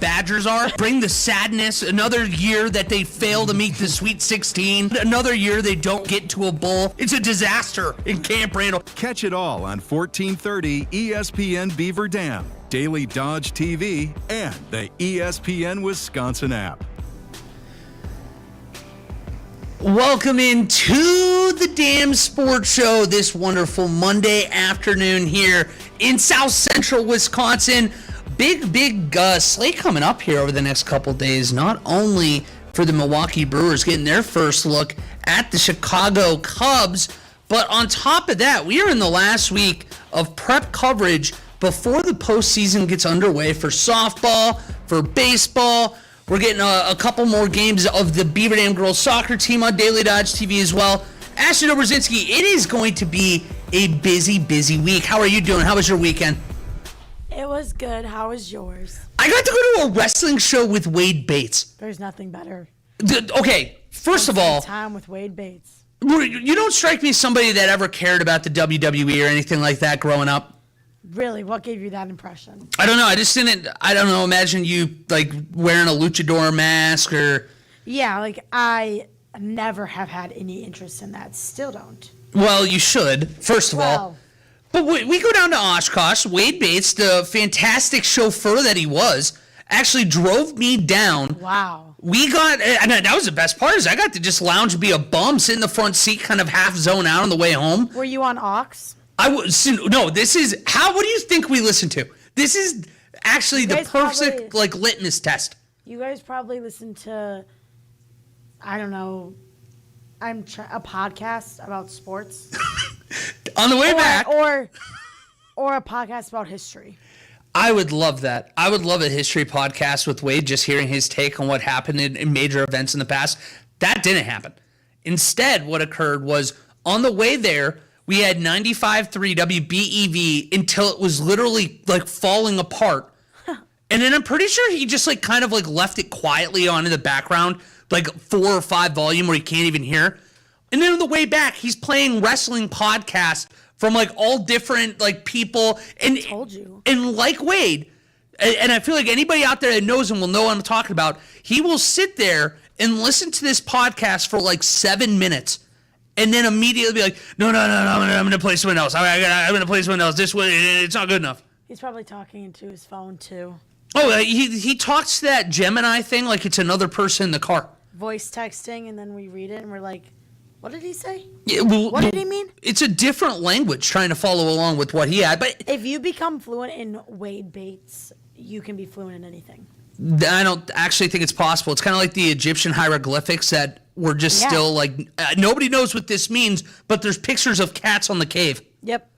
Badgers are. Bring the sadness. Another year that they fail to meet the Sweet 16. Another year they don't get to a bowl. It's a disaster in Camp Randall. Catch it all on 1430 ESPN Beaver Dam, Daily Dodge TV, and the ESPN Wisconsin app. Welcome into the Damn Sports Show this wonderful Monday afternoon here in South Central Wisconsin. Big slate coming up here over the next couple days, not only for the Milwaukee Brewers getting their first look at the Chicago Cubs, but on top of that, we are in the last week of prep coverage before the postseason gets underway for softball, for baseball. We're getting a couple more games of the Beaver Dam girls soccer team on Daily Dodge TV as well. Ashley Dobrzynski, it is going to be a busy week. How are you doing? How was your weekend? It was good. How was yours? I got to go to a wrestling show with Wade Bates. There's nothing better. Okay, first of all, time with Wade Bates. You don't strike me as somebody that ever cared about the WWE or anything like that growing up. Really? What gave you that impression? I don't know. I just didn't, imagine you, like, wearing a luchador mask or... Yeah, like, I never have had any interest in that. Still don't. Well, you should, first of all. But we go down to Oshkosh. Wade Bates, the fantastic chauffeur that he was, actually drove me down. Wow. We got, and that was the best part, is I got to just lounge and be a bum, sit in the front seat, kind of half zone out on the way home. Were you on Ox? No, this is, what do you think we listen to? This is actually the perfect, litmus test. You guys probably listen to, I don't know, a podcast about sports. On the way back. Or a podcast about history. I would love that. I would love a history podcast with Wade, just hearing his take on what happened in major events in the past. That didn't happen. Instead, what occurred was on the way there, we had 95.3 WBEV until it was literally falling apart. And then I'm pretty sure he just left it quietly on in the background, 4 or 5 volume where you can't even hear. And then on the way back, he's playing wrestling podcasts from all different people. And I told you. And like Wade, and I feel like anybody out there that knows him will know what I'm talking about. He will sit there and listen to this podcast for 7 minutes. And then immediately be like, no, I'm going to play someone else. I'm going to play someone else. This way, it's not good enough. He's probably talking into his phone, too. Oh, he talks to that Gemini thing like it's another person in the car. Voice texting, and then we read it, and we're like, what did he say? Yeah, what did he mean? It's a different language trying to follow along with what he had. But if you become fluent in Wade Bates, you can be fluent in anything. I don't actually think it's possible. It's kind of like the Egyptian hieroglyphics that were just still nobody knows what this means, but there's pictures of cats on the cave. Yep.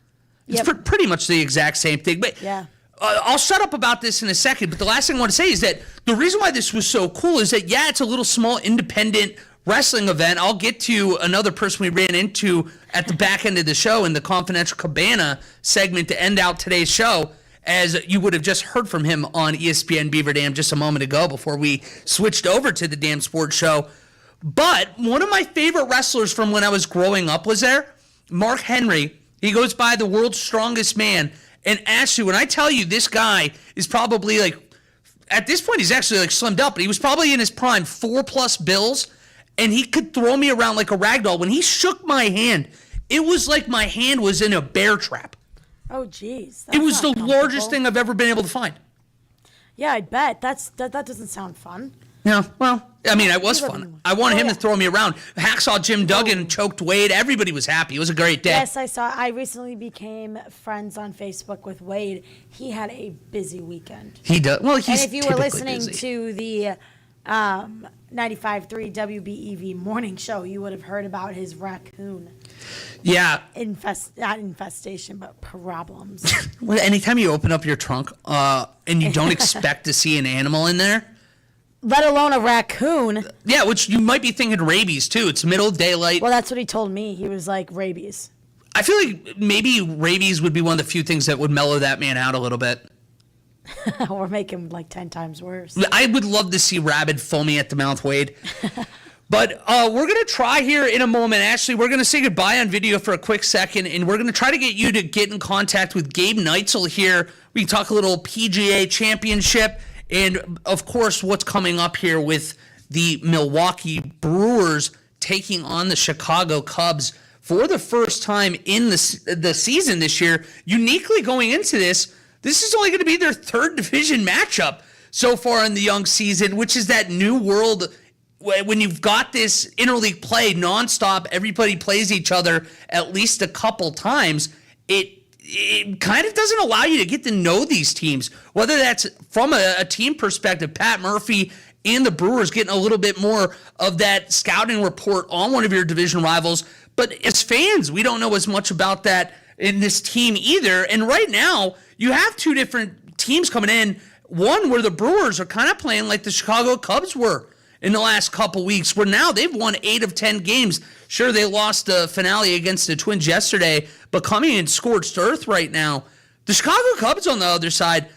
It's pretty much the exact same thing. But yeah. I'll shut up about this in a second, but the last thing I want to say is that the reason why this was so cool is that, it's a little small independent wrestling event. I'll get to another person we ran into at the back end of the show in the Confidential Cabana segment to end out today's show, as you would have just heard from him on ESPN Beaver Dam just a moment ago before we switched over to the Damn Sports Show. But one of my favorite wrestlers from when I was growing up was there, Mark Henry. He goes by the world's strongest man. And Ashley, when I tell you this guy is probably at this point he's actually slimmed up, but he was probably in his prime, 4+ bills, and he could throw me around like a rag doll. When he shook my hand, it was like my hand was in a bear trap. Oh, geez. It was the largest thing I've ever been able to find. Yeah, I bet. That doesn't sound fun. Yeah, well, I mean, it was fun. I wanted him to throw me around. Hacksaw Jim Duggan choked Wade. Everybody was happy. It was a great day. Yes, I saw. I recently became friends on Facebook with Wade. He had a busy weekend. He does. Well, he's and if you were listening busy to the 95.3 WBEV morning show, you would have heard about his raccoon. Yeah. Not infestation, but problems. Well, anytime you open up your trunk and you don't expect to see an animal in there. Let alone a raccoon. Yeah, which you might be thinking rabies, too. It's middle of daylight. Well, that's what he told me. He was like, rabies. I feel like maybe rabies would be one of the few things that would mellow that man out a little bit. Or make him 10 times worse. I would love to see rabid foamy at the mouth, Wade. But we're going to try here in a moment. Ashley, we're going to say goodbye on video for a quick second, and we're going to try to get you to get in contact with Gabe Neitzel here. We can talk a little PGA Championship. And, of course, what's coming up here with the Milwaukee Brewers taking on the Chicago Cubs for the first time in the season this year. Uniquely going into this is only going to be their third division matchup so far in the young season, which is that new world when you've got this interleague play nonstop, everybody plays each other at least a couple times. It kind of doesn't allow you to get to know these teams, whether that's from a team perspective. Pat Murphy and the Brewers getting a little bit more of that scouting report on one of your division rivals. But as fans, we don't know as much about that in this team either. And right now, you have two different teams coming in. One where the Brewers are kind of playing like the Chicago Cubs were in the last couple weeks, where now they've won 8 of 10 games. Sure, they lost the finale against the Twins yesterday, but coming in scorched earth right now. The Chicago Cubs on the other side,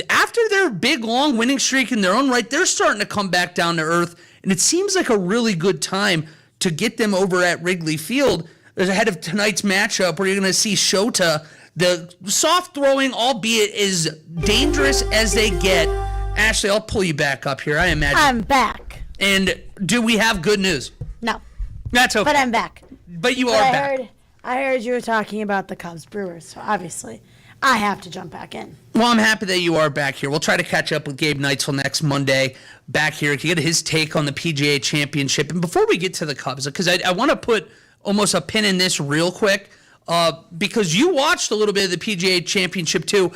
after their big, long winning streak in their own right, they're starting to come back down to earth, and it seems like a really good time to get them over at Wrigley Field. There's ahead of tonight's matchup where you're going to see Shota, the soft-throwing, albeit as dangerous as they get. Ashley, I'll pull you back up here, I imagine. I'm back. And do we have good news? No. That's okay. But I'm back. But you are back. I heard you were talking about the Cubs Brewers, so obviously I have to jump back in. Well, I'm happy that you are back here. We'll try to catch up with Gabe Neitzel next Monday back here to get his take on the PGA Championship. And before we get to the Cubs, because I want to put almost a pin in this real quick, because you watched a little bit of the PGA Championship too.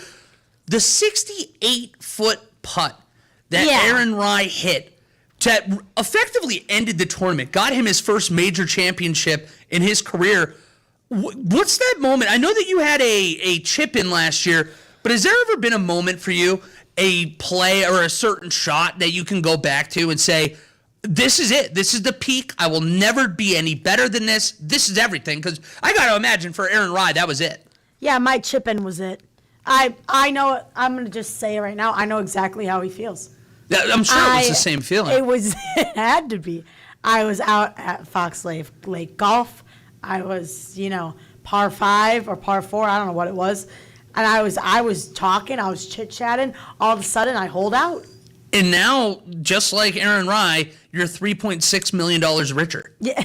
The 68-foot putt that Aaron Rai hit that effectively ended the tournament, got him his first major championship in his career. What's that moment? I know that you had a chip in last year, but has there ever been a moment for you, a play or a certain shot that you can go back to and say, this is it. This is the peak. I will never be any better than this. This is everything. Because I got to imagine for Aaron Rai, that was it. Yeah, my chip in was it. I know, I'm going to just say it right now. I know exactly how he feels. I'm sure it was the same feeling. It had to be. I was out at Fox Lake Golf. I was, par 5 or par 4. I don't know what it was. And I was talking. I was chit-chatting. All of a sudden, I hold out. And now, just like Aaron Rai, you're $3.6 million richer. Yeah.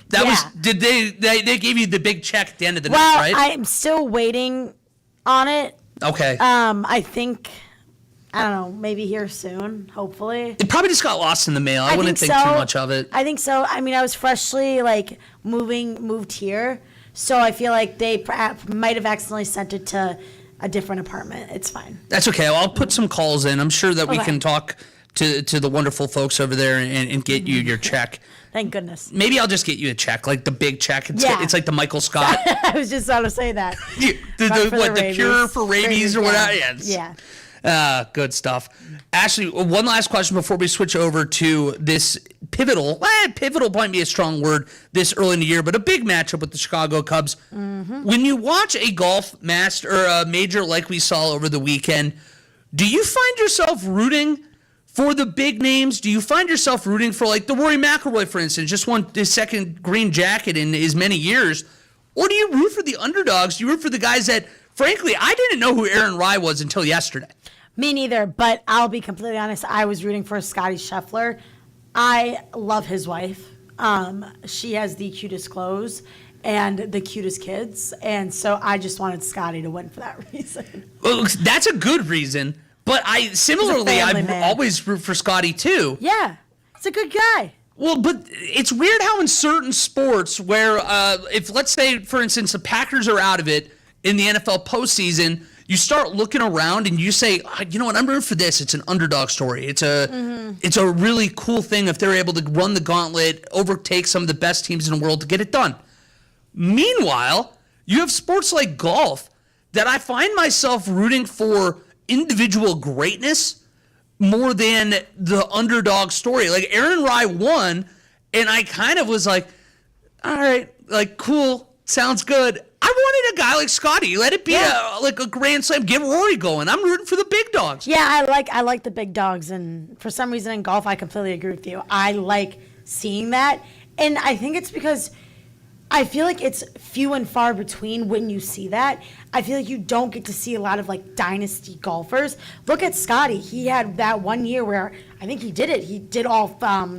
Did they gave you the big check at the end of the night, right? Well, I'm still waiting on it. Okay. I think, I don't know, maybe here soon, hopefully. It probably just got lost in the mail. I wouldn't think too much of it. I think so. I mean, I was freshly, moved here, so I feel like they might have accidentally sent it to a different apartment. It's fine. That's okay. I'll put some calls in. I'm sure that we can talk to the wonderful folks over there and get you your check. Thank goodness. Maybe I'll just get you a check, like the big check. It's like the Michael Scott. I was just about to say that. The cure for rabies or whatever. Yeah. Good stuff. Ashley, one last question before we switch over to this pivotal might be a strong word this early in the year, but a big matchup with the Chicago Cubs. Mm-hmm. When you watch a golf master or a major like we saw over the weekend, do you find yourself rooting for the big names? Do you find yourself rooting for the Rory McIlroy, for instance, just won his second green jacket in as many years? Or do you root for the underdogs? Do you root for the guys that, frankly, I didn't know who Aaron Rai was until yesterday? Me neither, but I'll be completely honest. I was rooting for Scotty Scheffler. I love his wife. She has the cutest clothes and the cutest kids, and so I just wanted Scotty to win for that reason. Well, that's a good reason, but I always root for Scotty too. Yeah, he's a good guy. Well, but it's weird how in certain sports where if, let's say, for instance, the Packers are out of it in the NFL postseason, you start looking around and you say, you know what, I'm rooting for this. It's an underdog story. It's a really cool thing if they're able to run the gauntlet, overtake some of the best teams in the world to get it done. Meanwhile, you have sports like golf that I find myself rooting for individual greatness more than the underdog story. Like Aaron Rai won, and I kind of was like, all right, cool, sounds good. I wanted a guy like Scotty. Let it be a grand slam. Get Rory going. I'm rooting for the big dogs. Yeah, I like the big dogs, and for some reason in golf, I completely agree with you. I like seeing that, and I think it's because I feel like it's few and far between when you see that. I feel like you don't get to see a lot of like dynasty golfers. Look at Scotty. He had that one year where I think he did it. He did all. Well,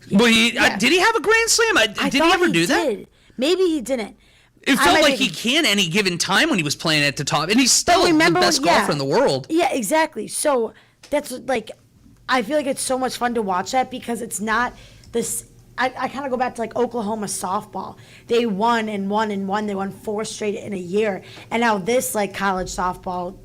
did he have a Grand Slam? Did he ever do that? Maybe he didn't. It felt like he can any given time when he was playing at the top, and he's still the best golfer in the world. Yeah, exactly. So that's like, I feel like it's so much fun to watch that because it's not this. I kind of go back to like Oklahoma softball. They won and won and won. They won 4 straight in a year, and now this like college softball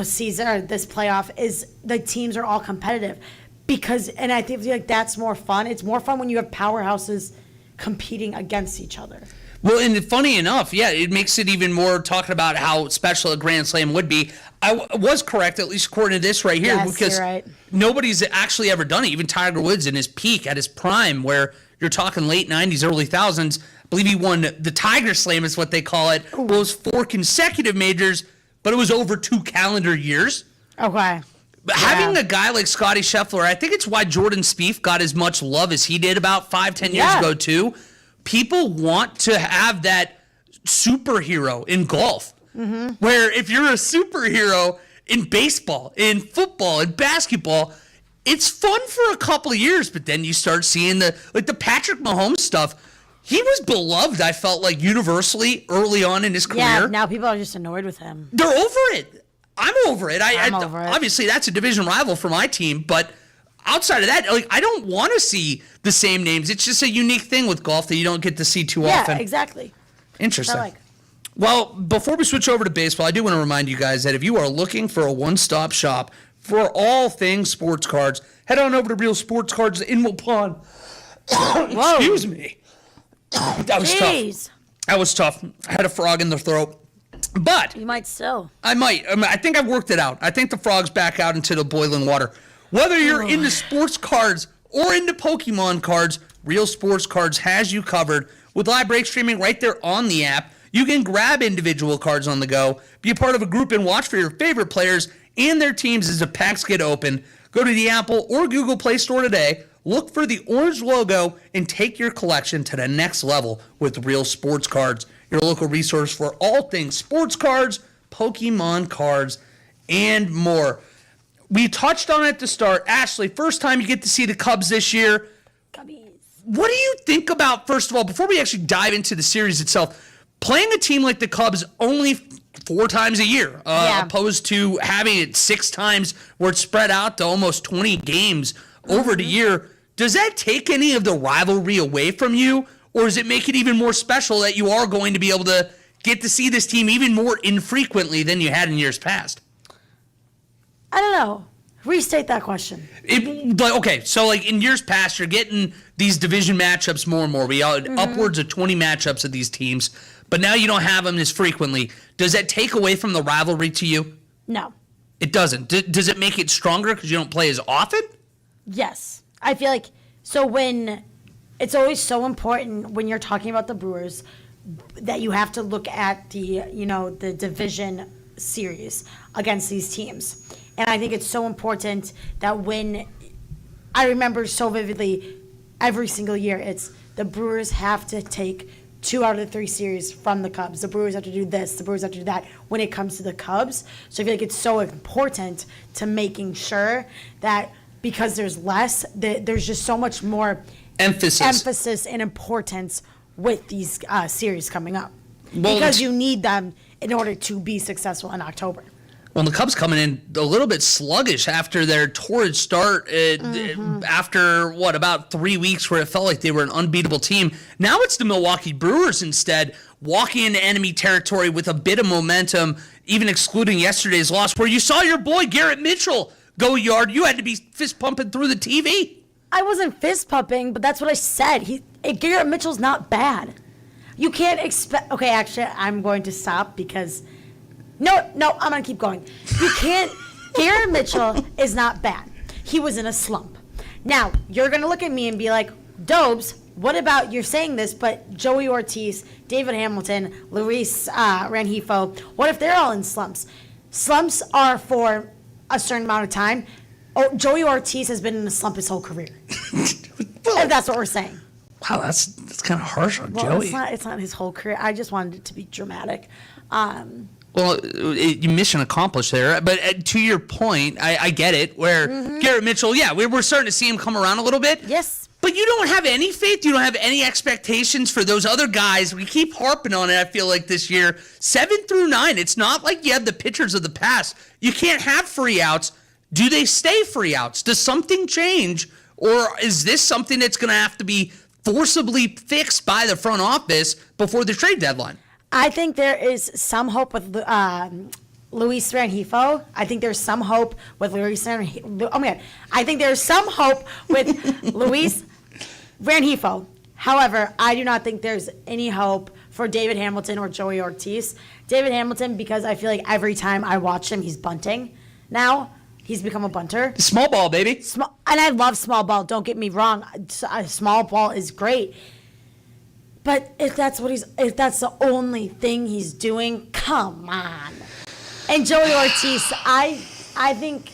season or this playoff is the teams are all competitive because, and I feel like that's more fun. It's more fun when you have powerhouses competing against each other. Well, and funny enough, yeah, it makes it even more talking about how special a Grand Slam would be. I was correct, at least according to this right here, Yes, because you're right. nobody's actually ever done it. Even Tiger Woods in his peak, at his prime, where you're talking late 90s, early 2000s, I believe he won the Tiger Slam is what they call it. Well, it was 4 consecutive majors, but it was over 2 calendar years. Okay. But having a guy like Scotty Scheffler, I think it's why Jordan Spieth got as much love as he did about 5-10 years ago too. People want to have that superhero in golf. Mm-hmm. Where if you're a superhero in baseball, in football, in basketball, it's fun for a couple of years, but then you start seeing the Patrick Mahomes stuff. He was beloved, I felt like, universally early on in his career. Yeah, now people are just annoyed with him. They're over it. I'm over it. I'm over it. Obviously, that's a division rival for my team, but outside of that, like, I don't want to see the same names. It's just a unique thing with golf that you don't get to see too often. Yeah, exactly. Interesting. Well, before we switch over to baseball, I do want to remind you guys that if you are looking for a one-stop shop for all things sports cards, head on over to Real Sports Cards in Wilpon. Excuse me. That was tough. That was tough. I had a frog in the throat. But you might still. I might. I think I've worked it out. I think the frog's back out into the boiling water. Whether you're into sports cards or into Pokemon cards, Real Sports Cards has you covered with live break streaming right there on the app. You can grab individual cards on the go, be a part of a group, and watch for your favorite players and their teams as the packs get open. Go to the Apple or Google Play Store today, look for the orange logo, and take your collection to the next level with Real Sports Cards, your local resource for all things sports cards, Pokemon cards, and more. We touched on it at the start. Ashley, first time you get to see the Cubs this year. Cubbies. What do you think about, first of all, before we actually dive into the series itself, playing a team like the Cubs only 4 times a year, opposed to having it 6 times where it's spread out to almost 20 games over the year? Does that take any of the rivalry away from you, or does it make it even more special that you are going to be able to get to see this team even more infrequently than you had in years past? I don't know. Restate that question. Okay, so like in years past, you're getting these division matchups more and more. We had upwards of 20 matchups of these teams, but now you don't have them as frequently. Does that take away from the rivalry to you? No. It doesn't. Does it make it stronger because you don't play as often? Yes. I feel like, so when, it's always so important when you're talking about the Brewers that you have to look at the, the division series against these teams. And I think it's so important that when, I remember so vividly, every single year, it's the Brewers have to take 2 out of the 3 series from the Cubs. The Brewers have to do this, the Brewers have to do that when it comes to the Cubs. So I feel like it's so important to making sure that because there's less, there's just so much more emphasis and importance with these series coming up. Well, because you need them in order to be successful in October. Well, the Cubs coming in a little bit sluggish after their torrid start after, about 3 weeks where it felt like they were an unbeatable team. Now it's the Milwaukee Brewers instead, walking into enemy territory with a bit of momentum, even excluding yesterday's loss, where you saw your boy Garrett Mitchell go yard. You had to be fist pumping through the TV. I wasn't fist pumping, but that's what I said. Garrett Mitchell's not bad. You can't expect... Okay, actually, I'm going to stop because... No, I'm going to keep going. You can't... Garrett Mitchell is not bad. He was in a slump. Now, you're going to look at me and be like, Dobes, what about... You're saying this, but Joey Ortiz, David Hamilton, Luis Rengifo, what if they're all in slumps? Slumps are for a certain amount of time. Oh, Joey Ortiz has been in a slump his whole career. If that's what we're saying. Wow, that's kind of harsh on Well, Joey. it's not his whole career. I just wanted it to be dramatic. Well, mission accomplished there. But to your point, I get it, where Garrett Mitchell, we're starting to see him come around a little bit. Yes. But you don't have any faith. You don't have any expectations for those other guys. We keep harping on it, I feel like, this year. 7 through 9. It's not like you have the pitchers of the past. You can't have free outs. Do they stay free outs? Does something change? Or is this something that's going to have to be forcibly fixed by the front office before the trade deadline? I think there is some hope with Luis Rengifo. I think there's some hope with Luis Rengifo. Oh my God. I think there's some hope with Luis Rengifo. However, I do not think there's any hope for David Hamilton or Joey Ortiz. David Hamilton, because I feel like every time I watch him, he's bunting now. He's become a bunter. Small ball, baby. And I love small ball. Don't get me wrong. Small ball is great. But if that's the only thing he's doing, come on. And Joey Ortiz, I think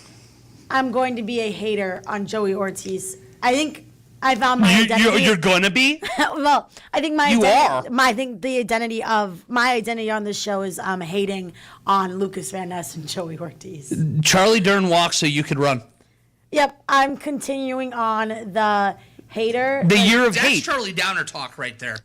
I'm going to be a hater on Joey Ortiz. I think I found my identity. You're gonna be? Well, I think You are. I think the identity on this show is hating on Lucas Van Ness and Joey Ortiz. Charlie Dern walks so you could run. Yep, I'm continuing on the hater. The year of That's hate. Charlie Downer talk right there.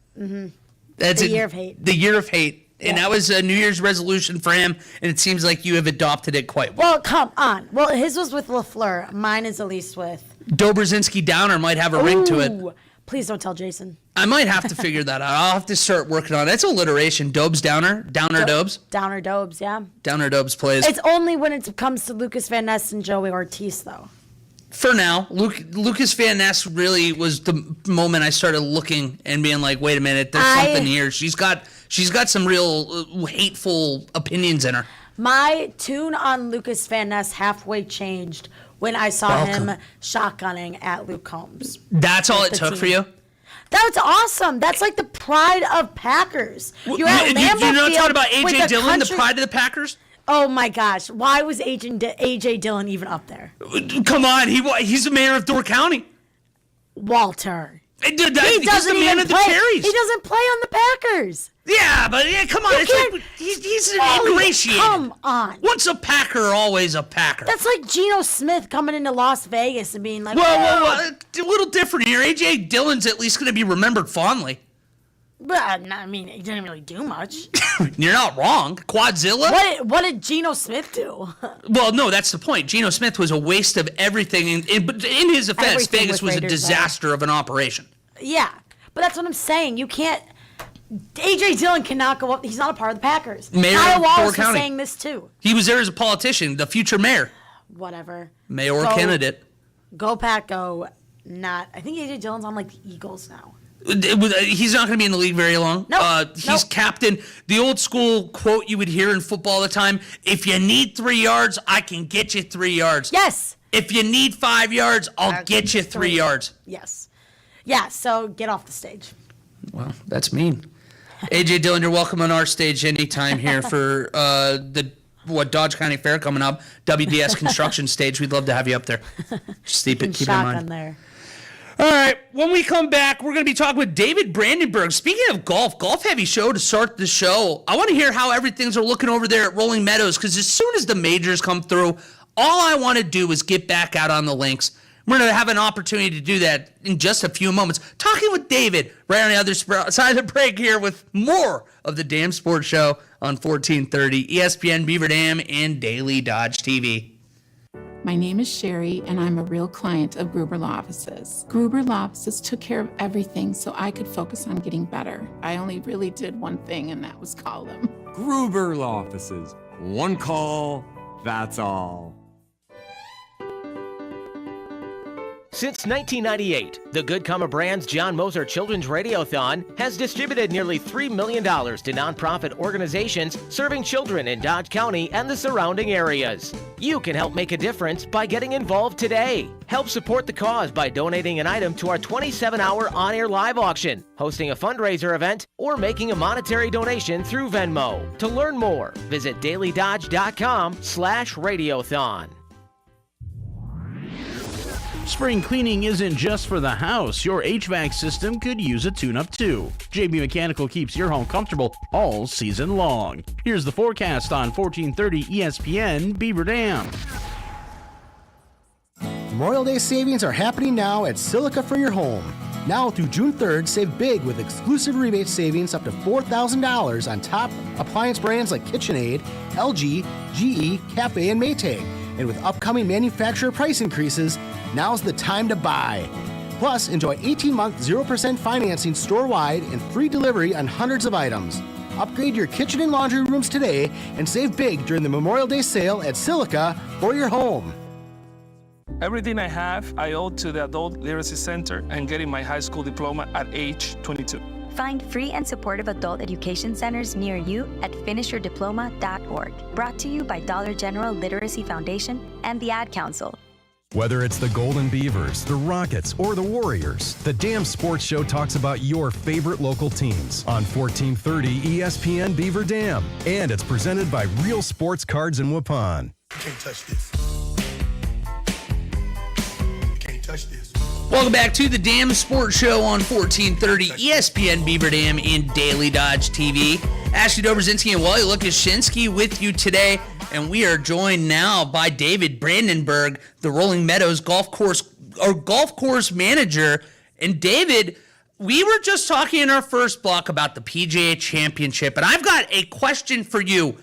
That's The year of hate. The year of hate. And Yeah. that was a New Year's resolution for him, and it seems like you have adopted it quite well. Well, come on. Well, his was with LaFleur. Mine is at least with. Dobrzinski Downer might have a ring to it. Ooh, please don't tell Jason. I might have to figure that out. I'll have to start working on it. That's alliteration. Dobes Downer. Downer Dobes. Downer Dobes, yeah. Downer Dobes plays. It's only when it comes to Lucas Van Ness and Joey Ortiz, though. For now, Lucas Van Ness really was the moment I started looking and being like, wait a minute, there's something here. She's got some real hateful opinions in her. My tune on Lucas Van Ness halfway changed when I saw him shotgunning at Luke Combs. That's all it the took team. for you? That's awesome. That's like the pride of Packers. You're at You're Lambeau not Field talking about with A.J. the Dillon, the country- pride of the Packers? Oh my gosh. Why was A.J. Dillon even up there? Come on, he's the mayor of Door County. Walter. He's He doesn't the man even of the play. cherries. He doesn't play on the Packers. Yeah, but come on, You it's can't- like he's Oh, ingratiated. come on. Once a Packer, always a Packer. That's like Geno Smith coming into Las Vegas and being like, Well, a little different here. A.J. Dillon's at least going to be remembered fondly. But I mean, he didn't really do much. You're not wrong. Quadzilla? What did Geno Smith do? Well, no, that's the point. Geno Smith was a waste of everything. But in his defense, Everything Vegas with was a Raiders, disaster of an operation. Yeah, but that's what I'm saying. You can't. A.J. Dillon cannot go up. He's not a part of the Packers. Mayor Kyle of Wallace Door was County. saying this too. He was there as a politician, the future mayor. Whatever. Mayor Go- candidate. Go Pack, go. Not. I think A.J. Dillon's on like the Eagles now. He's not going to be in the league very long. Nope. He's captain. The old school quote you would hear in football all the time: "If you need 3 yards, I can get you 3 yards. Yes. If you need 5 yards, I'll get you 3 yards." Yes. Yeah. So get off the stage. Well, that's mean. A.J. Dillon, you're welcome on our stage anytime here for the Dodge County Fair coming up. WDS construction stage. We'd love to have you up there. Just keep it in Shotgun mind. there. All right, when we come back, we're going to be talking with David Brandenburg. Speaking of golf heavy show to start the show. I want to hear how everything's are looking over there at Rolling Meadows, because as soon as the majors come through, all I want to do is get back out on the links. We're going to have an opportunity to do that in just a few moments. Talking with David right on the other side of the break here with more of the Damn Sports Show on 1430 ESPN Beaver Dam and Daily Dodge TV. My name is Sherry, and I'm a real client of Gruber Law Offices. Gruber Law Offices took care of everything so I could focus on getting better. I only really did one thing, and that was call them. Gruber Law Offices. One call, that's all. Since 1998, the Good Karma Brand's John Moser Children's Radiothon has distributed nearly $3 million to nonprofit organizations serving children in Dodge County and the surrounding areas. You can help make a difference by getting involved today. Help support the cause by donating an item to our 27-hour on-air live auction, hosting a fundraiser event, or making a monetary donation through Venmo. To learn more, visit dailydodge.com/radiothon. Spring cleaning isn't just for the house. Your HVAC system could use a tune-up too. JB Mechanical keeps your home comfortable all season long. Here's the forecast on 1430 ESPN Beaver Dam. Memorial Day savings are happening now at Silica for your home. Now through June 3rd, save big with exclusive rebate savings up to $4,000 on top appliance brands like KitchenAid, LG, GE, Cafe, and Maytag. And with upcoming manufacturer price increases, now's the time to buy. Plus, enjoy 18-month 0% financing store-wide and free delivery on hundreds of items. Upgrade your kitchen and laundry rooms today and save big during the Memorial Day sale at Silica for your home. Everything I have, I owe to the Adult Literacy Center and getting my high school diploma at age 22. Find free and supportive adult education centers near you at finishyourdiploma.org. Brought to you by Dollar General Literacy Foundation and the Ad Council. Whether it's the Golden Beavers, the Rockets, or the Warriors, the Dam Sports Show talks about your favorite local teams on 1430 ESPN Beaver Dam. And it's presented by Real Sports Cards in Waupun. Can't touch this. This. Welcome back to the Dam Sports Show on 1430 ESPN Beaver Dam and Daily Dodge TV. Ashley Dobrzynski and Wally Lukachinsky with you today, and we are joined now by David Brandenburg, the Rolling Meadows golf course manager. And David, we were just talking in our first block about the PGA Championship, and I've got a question for you.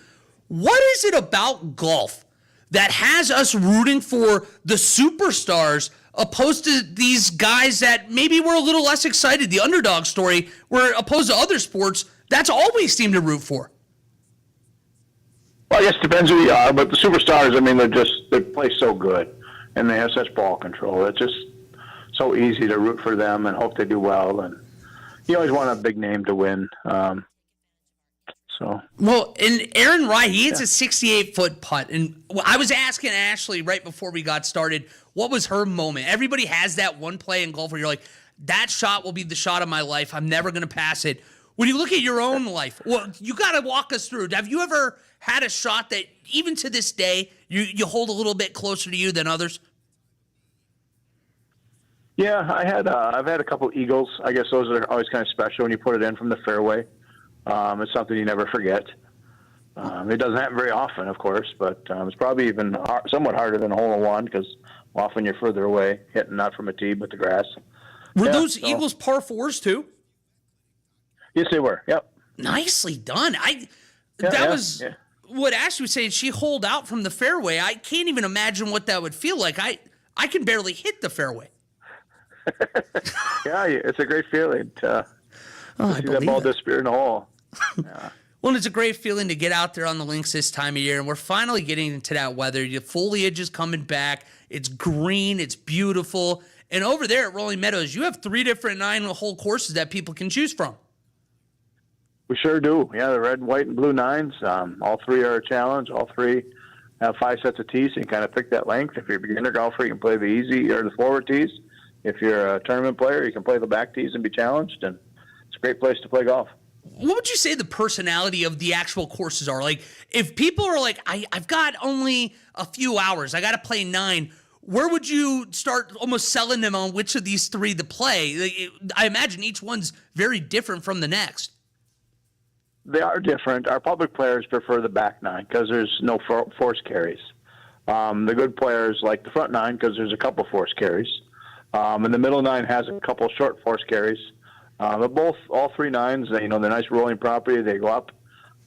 What is it about golf that has us rooting for the superstars opposed to these guys that maybe we're a little less excited, the underdog story, where opposed to other sports, that's all we seem to root for? Well, I guess it depends who you are, but the superstars, I mean, they play so good, and they have such ball control. It's just so easy to root for them and hope they do well, and you always want a big name to win. Well, and Aaron Wright, he hits a 68-foot putt, and I was asking Ashley right before we got started, what was her moment? Everybody has that one play in golf where you're like, that shot will be the shot of my life. I'm never going to pass it. When you look at your own life, well, you got to walk us through. Have you ever had a shot that, even to this day, you hold a little bit closer to you than others? Yeah, I've had a couple eagles. I guess those are always kind of special when you put it in from the fairway. It's something you never forget. It doesn't happen very often, of course, but it's probably even somewhat harder than a hole-in-one because often you're further away, hitting not from a tee but the grass. Were those Eagles par fours too? Yes, they were. Yep. Nicely done. What Ashley was saying. She holed out from the fairway. I can't even imagine what that would feel like. I can barely hit the fairway. Yeah, it's a great feeling to see that ball disappear in the hole. Yeah. Well, it's a great feeling to get out there on the links this time of year, and we're finally getting into that weather. The foliage is coming back. It's green. It's beautiful. And over there at Rolling Meadows, you have 3 different 9-hole courses that people can choose from. We sure do. Yeah, the red, white, and blue 9s. All 3 are a challenge. All 3 have 5 sets of tees, so you kind of pick that length. If you're a beginner golfer, you can play the easy or the forward tees. If you're a tournament player, you can play the back tees and be challenged. And it's a great place to play golf. What would you say the personality of the actual courses are? Like, if people are like, I've got only a few hours, I got to play 9, where would you start almost selling them on which of these 3 to play? I imagine each one's very different from the next. They are different. Our public players prefer the back 9 because there's no force carries. The good players like the front 9 because there's a couple force carries. And the middle 9 has a couple short force carries. But all 3 9s, they're nice rolling property. They go up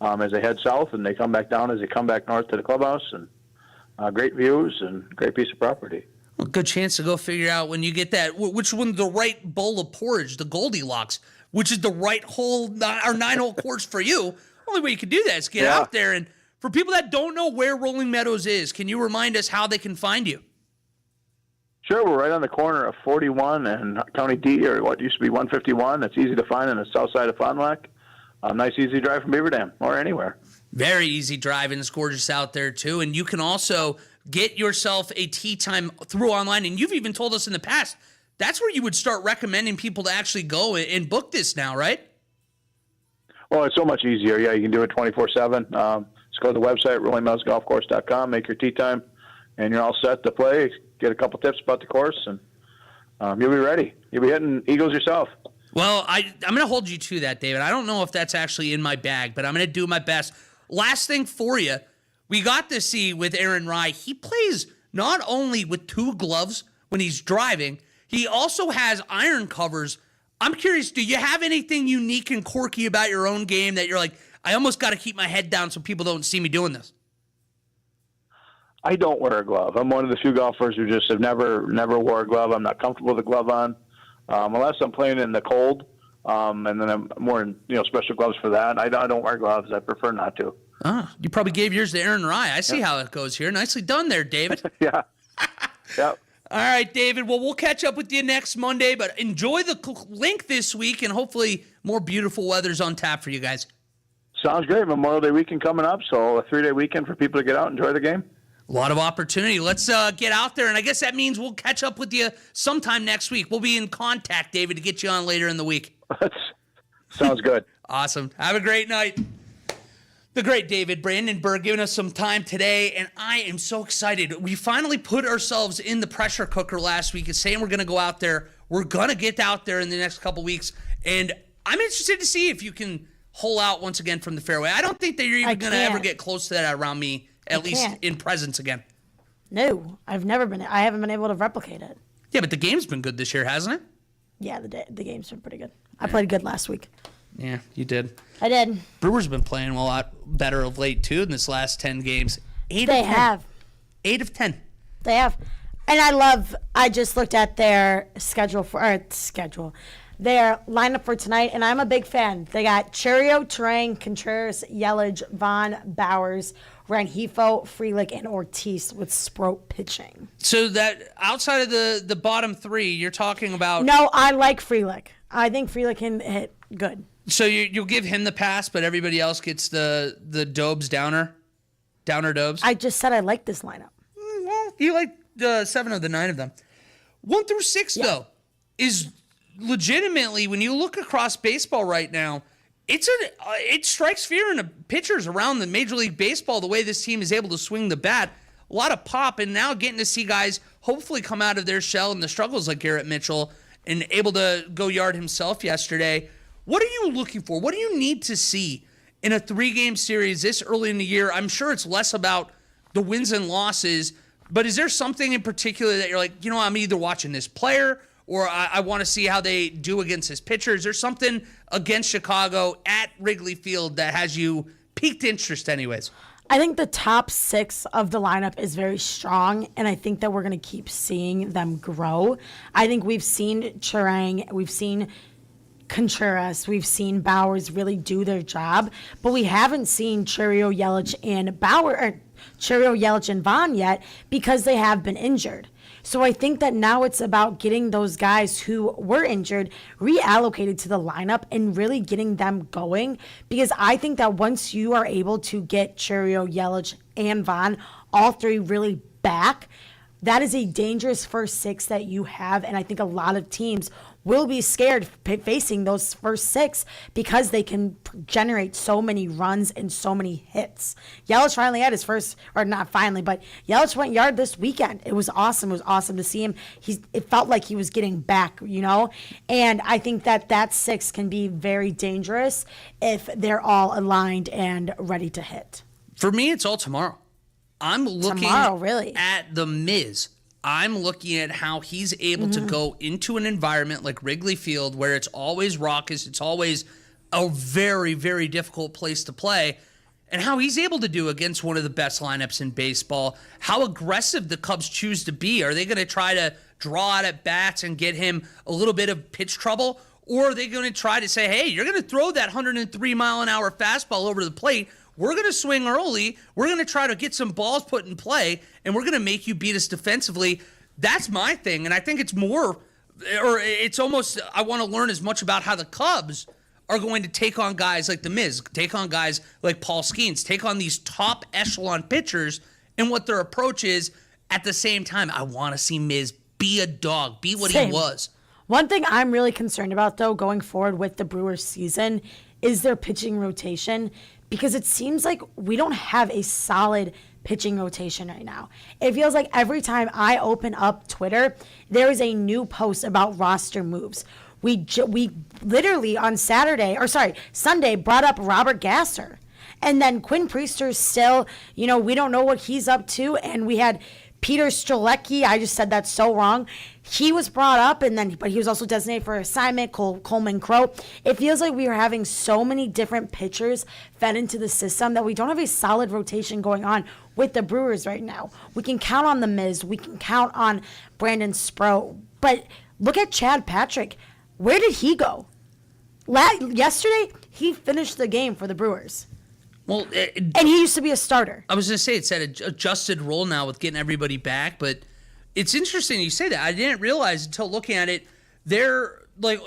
as they head south, and they come back down as they come back north to the clubhouse. And great views and great piece of property. Well, good chance to go figure out when you get that, which one's the right bowl of porridge, the Goldilocks, which is the right hole, or 9-hole course for you. Only way you can do that is get out there. And for people that don't know where Rolling Meadows is, can you remind us how they can find you? Sure, we're right on the corner of 41 and County D, or what used to be 151. It's easy to find on the south side of Fond du Lac. Nice, easy drive from Beaver Dam or anywhere. Very easy drive, and it's gorgeous out there, too. And you can also get yourself a tee time through online. And you've even told us in the past, that's where you would start recommending people to actually go and book this now, right? Well, it's so much easier. Yeah, you can do it 24/7. Just go to the website, rollingmeadows golfcourse.com, make your tee time, and you're all set to play. get a couple tips about the course, and you'll be ready. You'll be hitting eagles yourself. Well, I'm going to hold you to that, David. I don't know if that's actually in my bag, but I'm going to do my best. Last thing for you, we got to see with Aaron Rye, he plays not only with 2 gloves when he's driving, he also has iron covers. I'm curious, do you have anything unique and quirky about your own game that you're like, I almost got to keep my head down so people don't see me doing this? I don't wear a glove. I'm one of the few golfers who just have never wore a glove. I'm not comfortable with a glove on, unless I'm playing in the cold, and then I'm wearing special gloves for that. I don't wear gloves. I prefer not to. You probably gave yours to Aaron Rye. I see how it goes here. Nicely done there, David. Yeah. Yep. All right, David. Well, we'll catch up with you next Monday, but enjoy the link this week, and hopefully more beautiful weather's on tap for you guys. Sounds great. Memorial Day weekend coming up, so a 3-day weekend for people to get out and enjoy the game. A lot of opportunity. Let's get out there, and I guess that means we'll catch up with you sometime next week. We'll be in contact, David, to get you on later in the week. Sounds good. Awesome. Have a great night. The great David Brandenburg giving us some time today, and I am so excited. We finally put ourselves in the pressure cooker last week and saying we're going to go out there. We're going to get out there in the next couple weeks, and I'm interested to see if you can hole out once again from the fairway. I don't think that you're even going to ever get close to that around me, at least in presence again. No, I haven't been able to replicate it. Yeah, but the game's been good this year, hasn't it? Yeah, the game's been pretty good. I played good last week. Yeah, you did. I did. Brewers have been playing a lot better of late, too, in this last 10 games. 8 they of 10. have. 8 of 10. They have. And I just looked at their their lineup for tonight, and I'm a big fan. They got Cherio, Terang, Contreras, Yelich, Vaughn, Bowers, Rangifo, Frelick, and Ortiz with Sproat pitching. So that outside of the bottom 3, you're talking about... No, I like Frelick. I think Frelick can hit good. So you'll give him the pass, but everybody else gets the Dobes downer Dobes? I just said I like this lineup. Well, you like 7 of the 9 of them. 1 through 6, though, is legitimately, when you look across baseball right now, it strikes fear in the pitchers around the Major League Baseball, the way this team is able to swing the bat. A lot of pop, and now getting to see guys hopefully come out of their shell and the struggles like Garrett Mitchell and able to go yard himself yesterday. What are you looking for? What do you need to see in a 3-game series this early in the year? I'm sure it's less about the wins and losses, but is there something in particular that you're like, I'm either watching this player or I want to see how they do against his pitcher? Is there something against Chicago at Wrigley Field that has you piqued interest anyways? I think the top 6 of the lineup is very strong, and I think that we're going to keep seeing them grow. I think we've seen Terang, we've seen Contreras, we've seen Bowers really do their job, but we haven't seen Cherio, Yelich, and Vaughn yet because they have been injured. So I think that now it's about getting those guys who were injured reallocated to the lineup and really getting them going, because I think that once you are able to get Cherio, Yelich, and Vaughn, all 3 really back, that is a dangerous first 6 that you have, and I think a lot of teams will be scared facing those first 6 because they can generate so many runs and so many hits. Yelich finally had his first, or not finally, but Yelich went yard this weekend. It was awesome. It was awesome to see him. It felt like he was getting back, and I think that 6 can be very dangerous if they're all aligned and ready to hit. For me, it's all tomorrow. I'm looking at the Miz. I'm looking at how he's able to go into an environment like Wrigley Field where it's always raucous, it's always a very, very difficult place to play, and how he's able to do against one of the best lineups in baseball, how aggressive the Cubs choose to be. Are they going to try to draw out at bats and get him a little bit of pitch trouble, or are they going to try to say, hey, you're going to throw that 103-mile-an-hour fastball over the plate, we're going to swing early, we're going to try to get some balls put in play, and we're going to make you beat us defensively. That's my thing, and I think it's more, or it's almost, I want to learn as much about how the Cubs are going to take on guys like the Miz, take on guys like Paul Skeens, take on these top echelon pitchers, and what their approach is. At the same time, I want to see Miz be a dog, be what he was. One thing I'm really concerned about, though, going forward with the Brewers season is their pitching rotation, because it seems like we don't have a solid pitching rotation right now. It feels like every time I open up Twitter, there is a new post about roster moves. We literally on Sunday brought up Robert Gasser. And then Quinn Priester's still, we don't know what he's up to. And we had Peter Strzelecki. I just said that so wrong. He was brought up, but he was also designated for assignment, Coleman Crow. It feels like we are having so many different pitchers fed into the system that we don't have a solid rotation going on with the Brewers right now. We can count on the Miz. We can count on Brandon Sproat. But look at Chad Patrick. Where did he go? Yesterday, he finished the game for the Brewers. Well, and he used to be a starter. I was going to say it's at an adjusted role now with getting everybody back, but it's interesting you say that. I didn't realize until looking at it, their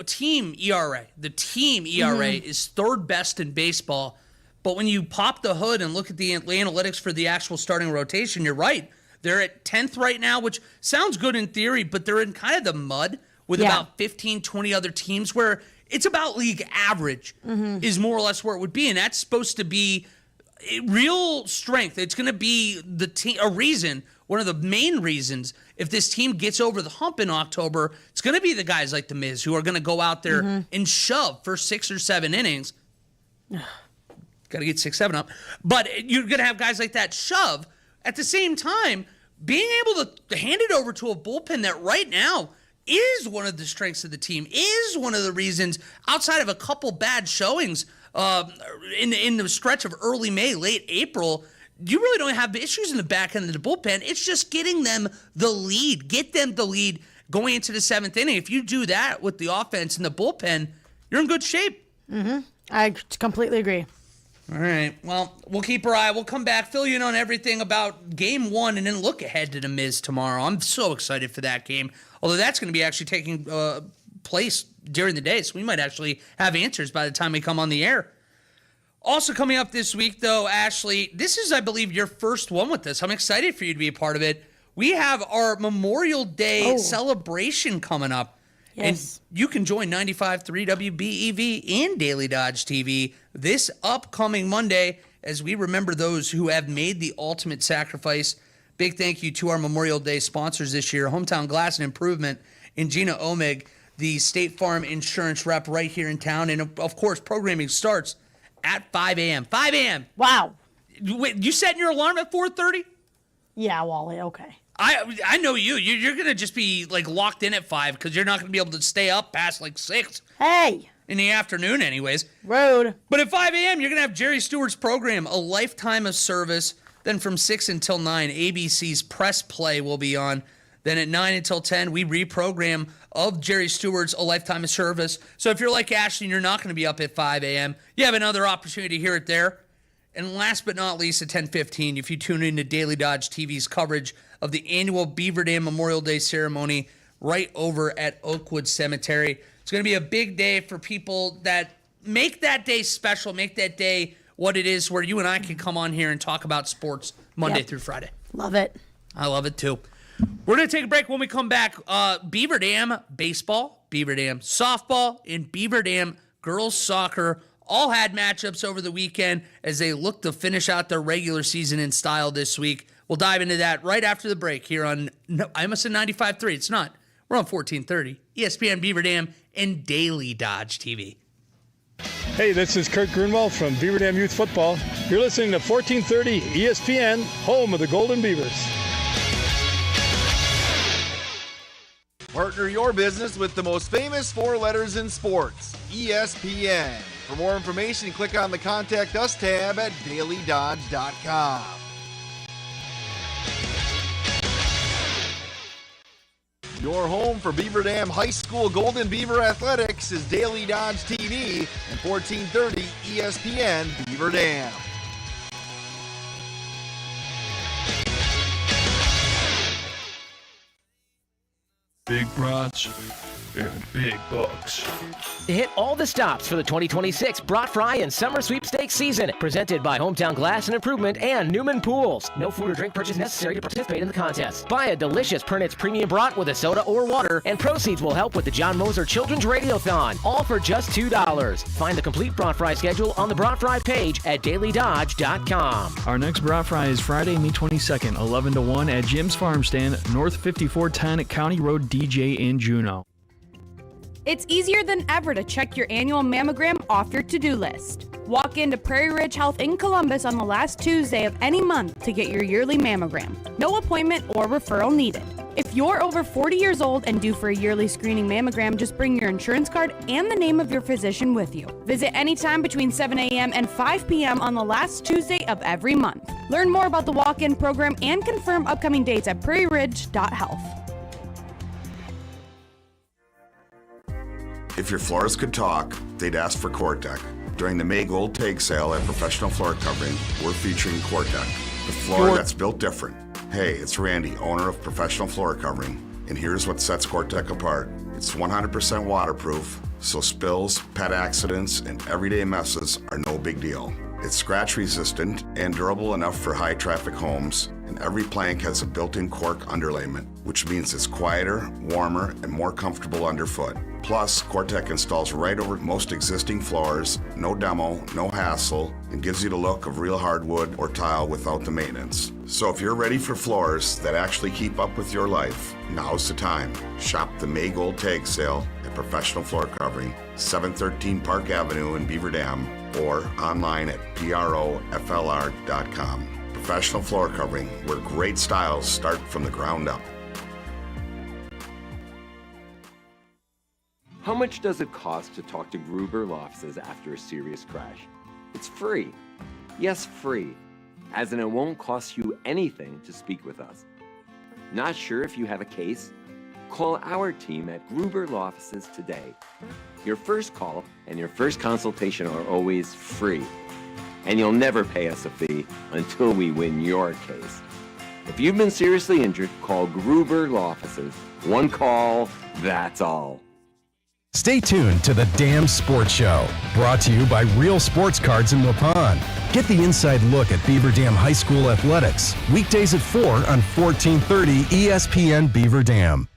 team ERA. The team ERA is third best in baseball, but when you pop the hood and look at the analytics for the actual starting rotation, you're right. They're at 10th right now, which sounds good in theory, but they're in kind of the mud with about 15, 20 other teams where it's about league average is more or less where it would be, and that's supposed to be real strength. It's going to be one of the main reasons if this team gets over the hump in October, it's going to be the guys like the Miz who are going to go out there and shove for 6 or 7 innings. Got to get 6, 7 up. But you're going to have guys like that shove. At the same time, being able to hand it over to a bullpen that right now is one of the strengths of the team, is one of the reasons, outside of a couple bad showings in the stretch of early May, late April, you really don't have issues in the back end of the bullpen. It's just getting them the lead. Get them the lead going into the 7th inning. If you do that with the offense and the bullpen, you're in good shape. I completely agree. All right. Well, we'll keep our eye. We'll come back, fill you in on everything about Game 1, and then look ahead to the Miz tomorrow. I'm so excited for that game. Although that's going to be actually taking place during the day, so we might actually have answers by the time we come on the air. Also coming up this week, though, Ashley, this is, I believe, your first one with this. I'm excited for you to be a part of it. We have our Memorial Day celebration coming up. Yes. And you can join 95.3 WBEV and Daily Dodge TV this upcoming Monday as we remember those who have made the ultimate sacrifice. Big thank you to our Memorial Day sponsors this year, Hometown Glass and Improvement, and Gina Omeg, the State Farm Insurance rep right here in town. And, of course, programming starts at 5 a.m. 5 a.m. Wow. Wait, you setting your alarm at 4:30? Yeah, Wally, okay. I know you. You're going to just be, locked in at 5 because you're not going to be able to stay up past, 6. Hey. In the afternoon anyways. Rude. But at 5 a.m., you're going to have Jerry Stewart's program, A Lifetime of Service. Then from 6 until 9, ABC's Press Play will be on. Then at 9 until 10, we reprogram of Jerry Stewart's A Lifetime of Service. So if you're like Ashley and you're not going to be up at 5 a.m., you have another opportunity to hear it there. And last but not least, at 10:15, if you tune in to Daily Dodge TV's coverage of the annual Beaver Dam Memorial Day ceremony right over at Oakwood Cemetery. It's going to be a big day for people that make that day special, make that day what it is, where you and I can come on here and talk about sports Monday through Friday. Love it. I love it too. We're going to take a break. When we come back, Beaver Dam baseball, Beaver Dam softball, and Beaver Dam girls soccer all had matchups over the weekend as they look to finish out their regular season in style this week. We'll dive into that right after the break here on, I almost said 95.3. It's not. We're on 1430, ESPN Beaver Dam and Daily Dodge TV. Hey, this is Kurt Grunwald from Beaver Dam Youth Football. You're listening to 1430 ESPN, home of the Golden Beavers. Partner your business with the most famous 4 letters in sports, ESPN. For more information, click on the Contact Us tab at DailyDodge.com. Your home for Beaver Dam High School Golden Beaver Athletics is Daily Dodge TV and 1430 ESPN Beaver Dam. Big brats and big bucks. Hit all the stops for the 2026 Brat Fry and Summer Sweepstakes season. Presented by Hometown Glass and Improvement and Newman Pools. No food or drink purchase necessary to participate in the contest. Buy a delicious Pernitz Premium Brat with a soda or water, and proceeds will help with the John Moser Children's Radiothon. All for just $2. Find the complete Brat Fry schedule on the Brat Fry page at DailyDodge.com. Our next Brat Fry is Friday, May 22nd, 11 to 1 at Jim's Farm Stand, North 5410 County Road, DJ in Juneau. It's easier than ever to check your annual mammogram off your to-do list. Walk into Prairie Ridge Health in Columbus on the last Tuesday of any month to get your yearly mammogram. No appointment or referral needed. If you're over 40 years old and due for a yearly screening mammogram, just bring your insurance card and the name of your physician with you. Visit anytime between 7 a.m. and 5 p.m. on the last Tuesday of every month. Learn more about the walk-in program and confirm upcoming dates at prairieridge.health. If your floors could talk, they'd ask for Cortec. During the May Gold Tag Sale at Professional Floor Covering, we're featuring Cortec, the floor that's built different. Hey, it's Randy, owner of Professional Floor Covering, and here's what sets Cortec apart. It's 100% waterproof, so spills, pet accidents, and everyday messes are no big deal. It's scratch resistant and durable enough for high traffic homes, and every plank has a built-in cork underlayment, which means it's quieter, warmer, and more comfortable underfoot. Plus, Cortec installs right over most existing floors, no demo, no hassle, and gives you the look of real hardwood or tile without the maintenance. So if you're ready for floors that actually keep up with your life, now's the time. Shop the May Gold Tag Sale at Professional Floor Covering, 713 Park Avenue in Beaver Dam, or online at proflr.com. Professional Floor Covering, where great styles start from the ground up. How much does it cost to talk to Gruber Law Offices after a serious crash? It's free. Yes, free. As in it won't cost you anything to speak with us. Not sure if you have a case? Call our team at Gruber Law Offices today. Your first call and your first consultation are always free. And you'll never pay us a fee until we win your case. If you've been seriously injured, call Gruber Law Offices. One call, that's all. Stay tuned to the Damn Sports Show, brought to you by Real Sports Cards in Waupun. Get the inside look at Beaver Dam High School athletics, weekdays at 4 on 1430 ESPN Beaver Dam.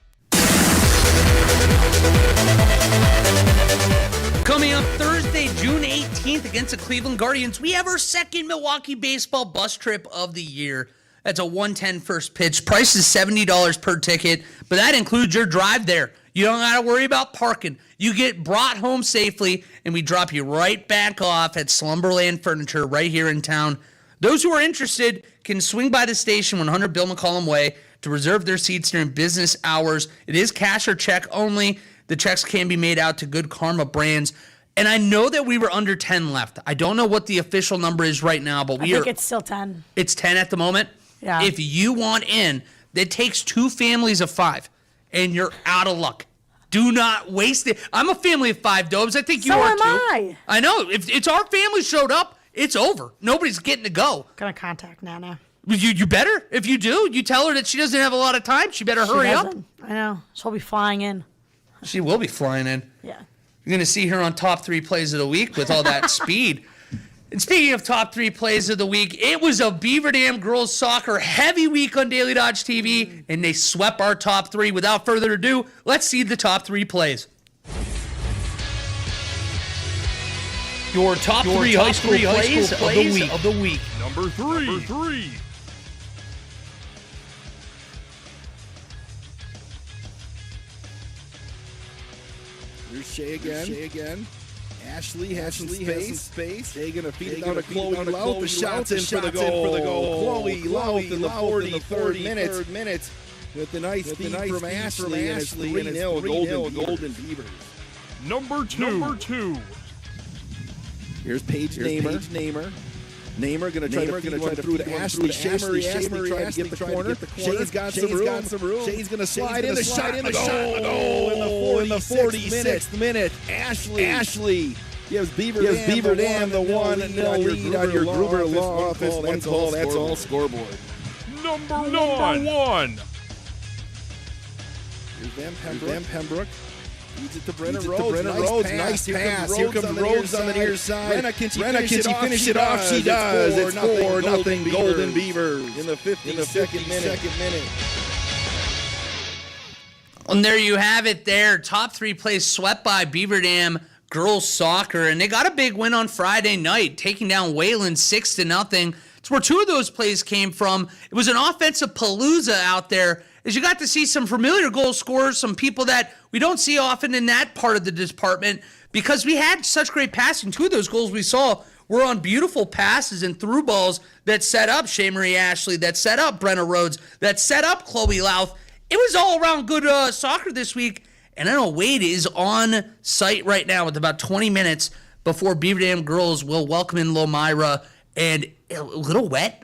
Coming up Thursday, June 18th against the Cleveland Guardians, we have our second Milwaukee baseball bus trip of the year. That's a 110 first pitch. Price is $70 per ticket, but that includes your drive there. You don't got to worry about parking. You get brought home safely, and we drop you right back off at Slumberland Furniture right here in town. Those who are interested can swing by the station 100 Bill McCollum Way to reserve their seats during business hours. It is cash or check only. The checks can be made out to Good Karma Brands. And I know that we were under 10 left. I don't know what the official number is right now, but I think it's still 10. It's 10 at the moment? Yeah. If you want in, it takes 2 families of 5, and you're out of luck. Do not waste it. I'm a family of 5, Dobes. I think you are too. So am I. I know. If it's our family showed up, it's over. Nobody's getting to go. Gonna contact Nana. You better. If you do, you tell her that she doesn't have a lot of time. She better hurry up. I know. She'll be flying in. She will be flying in. Yeah. You're going to see her on top 3 plays of the week with all that speed. And speaking of top 3 plays of the week, it was a Beaver Dam girls soccer heavy week on Daily Dodge TV, and they swept our top 3. Without further ado, let's see the top 3 plays. Your top 3 high school plays of the week. Number 3. Here's Shea again. Ashley has some space. Shea gonna feed it down to Chloe Louth. The shot's in for the goal. Chloe Louth in the 43rd minute. With the nice feed from Ashley, and it's 3-0 Golden Beavers. Number 2. Here's Paige Namer. Namer gonna try to feed one through to Ashley. Ashley trying to get the corner. Shea's got some room. Shea's gonna slide in the shot in the goal in the 46th minute. Ashley gives Beaver Dam the 1-0 lead on your Gruber Law Office. That's all scoreboard. Number 1. Here's Van Pembroke. Feeds it to Brennan Rhodes. Nice pass. Here comes Rhodes on the near side. Brennan, can she finish it off? She does. It's 4-0 Golden Beavers in the 52nd minute. And there you have it there. Top three plays swept by Beaver Dam girls soccer. And they got a big win on Friday night, taking down Wayland 6-0. It's where two of those plays came from. It was an offensive palooza out there, as you got to see some familiar goal scorers, some people that we don't see often in that part of the department, because we had such great passing. Two of those goals we saw were on beautiful passes and through balls that set up Shea Marie Ashley, that set up Brenna Rhodes, that set up Chloe Louth. It was all around good soccer this week. And I know Wade is on site right now with about 20 minutes before Beaver Dam girls will welcome in Lomira. And a little wet.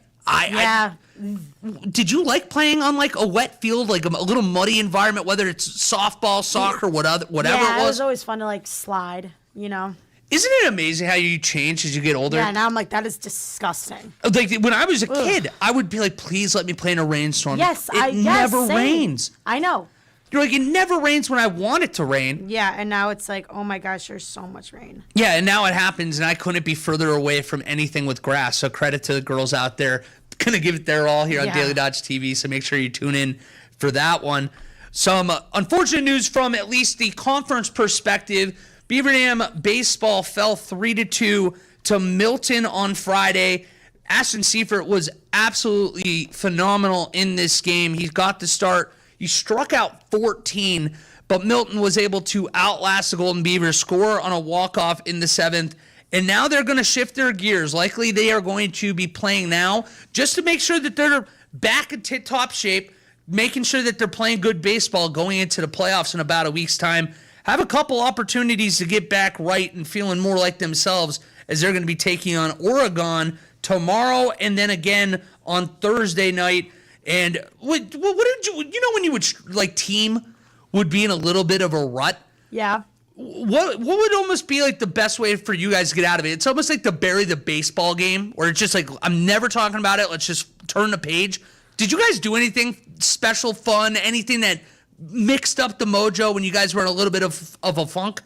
Did you like playing on like a wet field, like a little muddy environment, whether it's softball, soccer, whatever it was? Yeah, it was always fun to like slide, you know? Isn't it amazing how you change as you get older? Yeah, now I'm like, that is disgusting. Like when I was a kid, I would be like, please let me play in a rainstorm. Yes, it never same. rains. I know. You're like, it never rains when I want it to rain. Yeah, and now it's like, oh my gosh, there's so much rain. Yeah, and now it happens, and I couldn't be further away from anything with grass. So credit to the girls out there. Gonna give it their all here on Daily Dodge TV, so make sure you tune in for that one. Some unfortunate news from at least the conference perspective. Beaver Dam baseball fell 3-2 to Milton on Friday. Ashton Seifert was absolutely phenomenal in this game. He got the start. He struck out 14, but Milton was able to outlast the Golden Beavers, score on a walk-off in the 7th. And now they're going to shift their gears. Likely they are going to be playing now just to make sure that they're back in tip-top shape, making sure that they're playing good baseball going into the playoffs in about a week's time. Have a couple opportunities to get back right and feeling more like themselves, as they're going to be taking on Oregon tomorrow and then again on Thursday night. And what did you know when you would like team would be in a little bit of a rut? Yeah. What would almost be like the best way for you guys to get out of it? It's almost like to bury the baseball game, where it's just like, I'm never talking about it. Let's just turn the page. Did you guys do anything special, fun, anything that mixed up the mojo when you guys were in a little bit of a funk?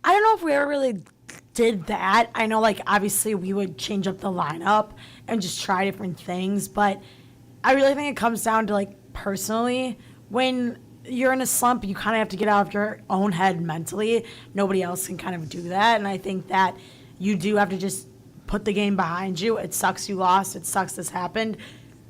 I don't know if we ever really did that. I know, like, obviously we would change up the lineup and just try different things, but I really think it comes down to, like, personally, when you're in a slump, you kind of have to get out of your own head mentally. Nobody else can kind of do that, and I think that you do have to just put the game behind you. It sucks you lost. It sucks this happened,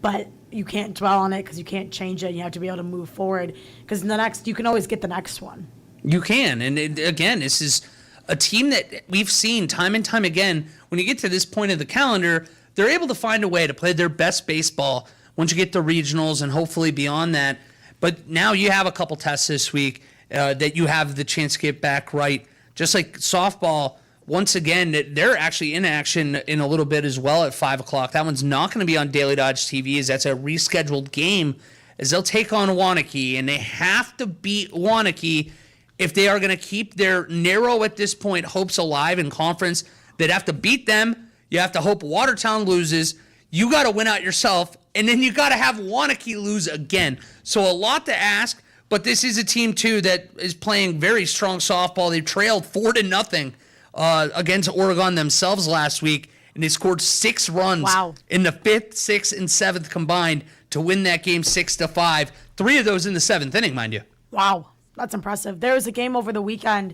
but you can't dwell on it because you can't change it. You have to be able to move forward, because you can always get the next one. You can, and again, this is a team that we've seen time and time again. When you get to this point of the calendar, they're able to find a way to play their best baseball once you get to regionals and hopefully beyond that. But now you have a couple tests this week that you have the chance to get back right. Just like softball, once again, they're actually in action in a little bit as well at 5 o'clock. That one's not going to be on Daily Dodge TV, as that's a rescheduled game, as they'll take on Waunakee, and they have to beat Waunakee if they are going to keep their narrow, at this point, hopes alive in conference. They'd have to beat them. You have to hope Watertown loses. You got to win out yourself, and then you got to have Waunakee lose again. So a lot to ask, but this is a team, too, that is playing very strong softball. They trailed 4-0 against Oregon themselves last week, and they scored 6 runs in the 5th, 6th, and 7th combined to win that game 6-5. 3 of those in the 7th inning, mind you. Wow, that's impressive. There was a game over the weekend.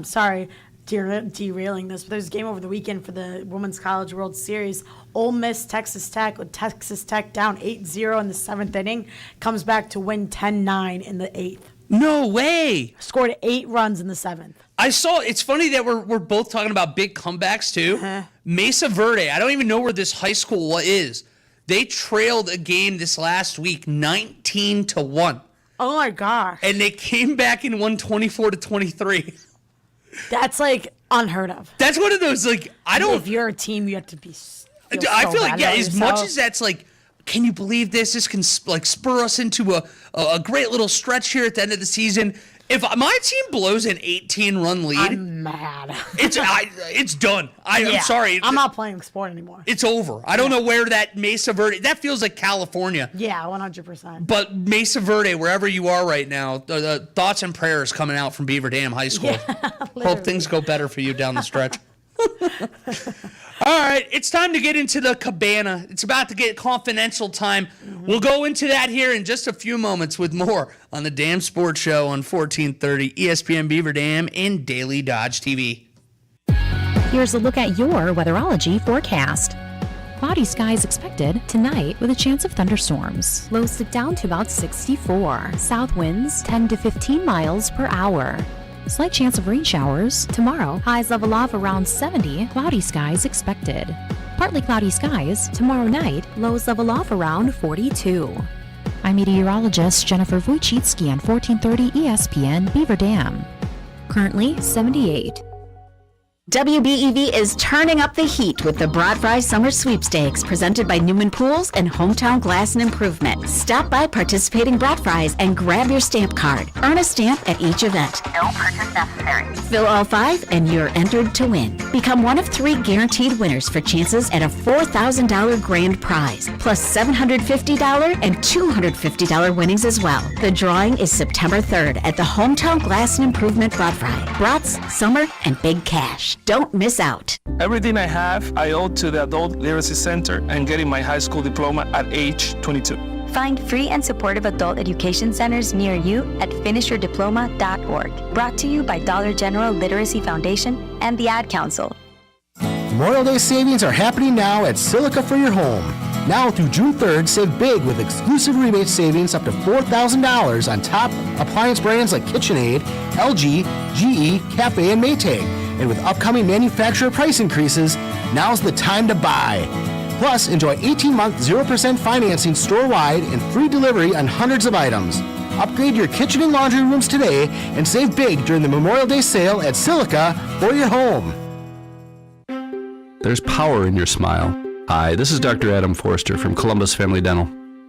Sorry, derailing this, but there's a game over the weekend for the Women's College World Series. Ole Miss, Texas Tech, with Texas Tech down 8-0 in the 7th inning, comes back to win 10-9 in the 8th. No way. Scored 8 runs in the 7th. I saw, it's funny that we're both talking about big comebacks too. Mesa Verde, I don't even know where this high school is. They trailed a game this last week 19-1. Oh my gosh. And they came back and won 24-23. That's like unheard of. That's one of those, like, if you're a team, you have to be I feel like, yeah, as much as that's like, can you believe this? This can like spur us into a great little stretch here at the end of the season. If my team blows an 18-run lead, I'm mad. It's done. I'm sorry. I'm not playing sport anymore. It's over. I don't know where that Mesa Verde, that feels like California. Yeah, 100%. But Mesa Verde, wherever you are right now, the thoughts and prayers coming out from Beaver Dam High School. Hope things go better for you down the stretch. All right, it's time to get into the Cabana. It's about to get confidential time. We'll go into that here in just a few moments with more on the Dam Sports Show on 1430 ESPN Beaver Dam and Daily Dodge TV. Here's a look at your weatherology forecast. Cloudy skies expected tonight with a chance of thunderstorms. Lows slip down to about 64. South winds 10 to 15 miles per hour. Slight chance of rain showers. Tomorrow, highs level off around 70. Cloudy skies expected. Partly cloudy skies. Tomorrow night, lows level off around 42. I'm meteorologist Jennifer Wojcicki on 1430 ESPN Beaver Dam. Currently 78. WBEV is turning up the heat with the Broad Fry Summer Sweepstakes presented by Newman Pools and Hometown Glass and Improvement. Stop by participating Broad Fries and grab your stamp card. Earn a stamp at each event. No purchase necessary. Fill all 5 and you're entered to win. Become one of 3 guaranteed winners for chances at a $4,000 grand prize, plus $750 and $250 winnings as well. The drawing is September 3rd at the Hometown Glass and Improvement Broad Fry. Brats, summer, and big cash. Don't miss out. Everything I have, I owe to the Adult Literacy Center and getting my high school diploma at age 22. Find free and supportive adult education centers near you at finishyourdiploma.org. Brought to you by Dollar General Literacy Foundation and the Ad Council. Memorial Day savings are happening now at Silica for your home. Now through June 3rd, save big with exclusive rebate savings up to $4,000 on top appliance brands like KitchenAid, LG, GE, Cafe, and Maytag. And with upcoming manufacturer price increases, now's the time to buy. Plus, enjoy 18-month 0% financing store-wide and free delivery on hundreds of items. Upgrade your kitchen and laundry rooms today and save big during the Memorial Day sale at Silica for your home. There's power in your smile. Hi, this is Dr. Adam Forster from Columbus Family Dental.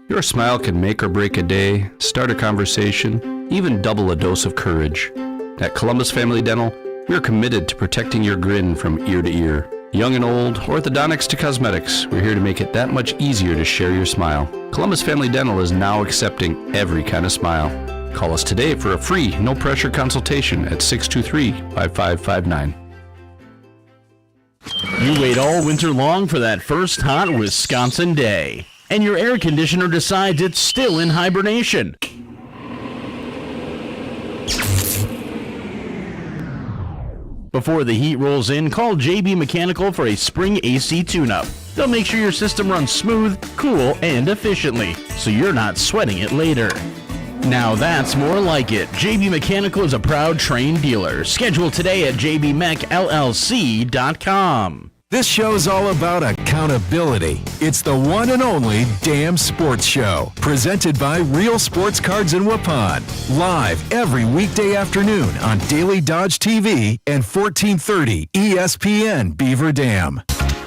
Your smile can make or break a day, start a conversation, even double a dose of courage. At Columbus Family Dental, we are committed to protecting your grin from ear to ear. Young and old, orthodontics to cosmetics, we're here to make it that much easier to share your smile. Columbus Family Dental is now accepting every kind of smile. Call us today for a free, no-pressure consultation at 623-5559. You wait all winter long for that first hot Wisconsin day, and your air conditioner decides it's still in hibernation. Before the heat rolls in, call JB Mechanical for a spring AC tune-up. They'll make sure your system runs smooth, cool, and efficiently, so you're not sweating it later. Now that's more like it. JB Mechanical is a proud Trane dealer. Schedule today at jbmechllc.com. This show's all about accountability. It's the one and only Dam Sports Show, presented by Real Sports Cards in Waupun. Live every weekday afternoon on Daily Dodge TV and 1430 ESPN Beaver Dam. Welcome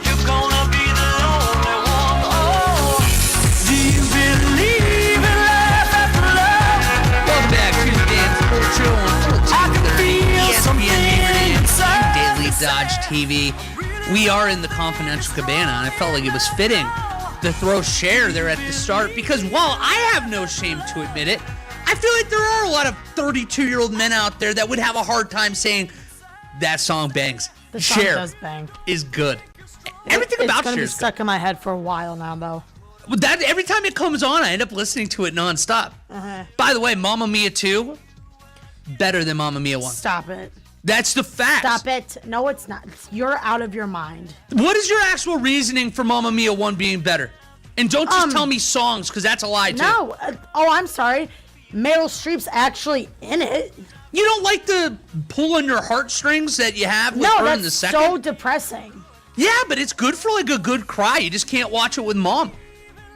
back to the Dam Sports Show on 1430 ESPN Beaver Dam and Daily Dodge TV. We are in the confidential cabana, and I felt like it was fitting to throw Cher there at the start because while I have no shame to admit it, I feel like there are a lot of 32-year-old men out there that would have a hard time saying that song bangs. The song Cher does bang. is good. Everything about Cher is going to be Cher's stuck in my head for a while now, though. good. That every time it comes on, I end up listening to it nonstop. By the way, Mamma Mia 2, better than Mamma Mia 1. Stop it. That's the fact. Stop it. No, it's not. You're out of your mind. What is your actual reasoning for Mamma Mia 1 being better? And don't just tell me songs, because that's a lie, too. No. I'm sorry. Meryl Streep's actually in it. You don't like the pull on your heartstrings that you have with her in the second? No, that's so depressing. Yeah, but it's good for like a good cry. You just can't watch it with mom.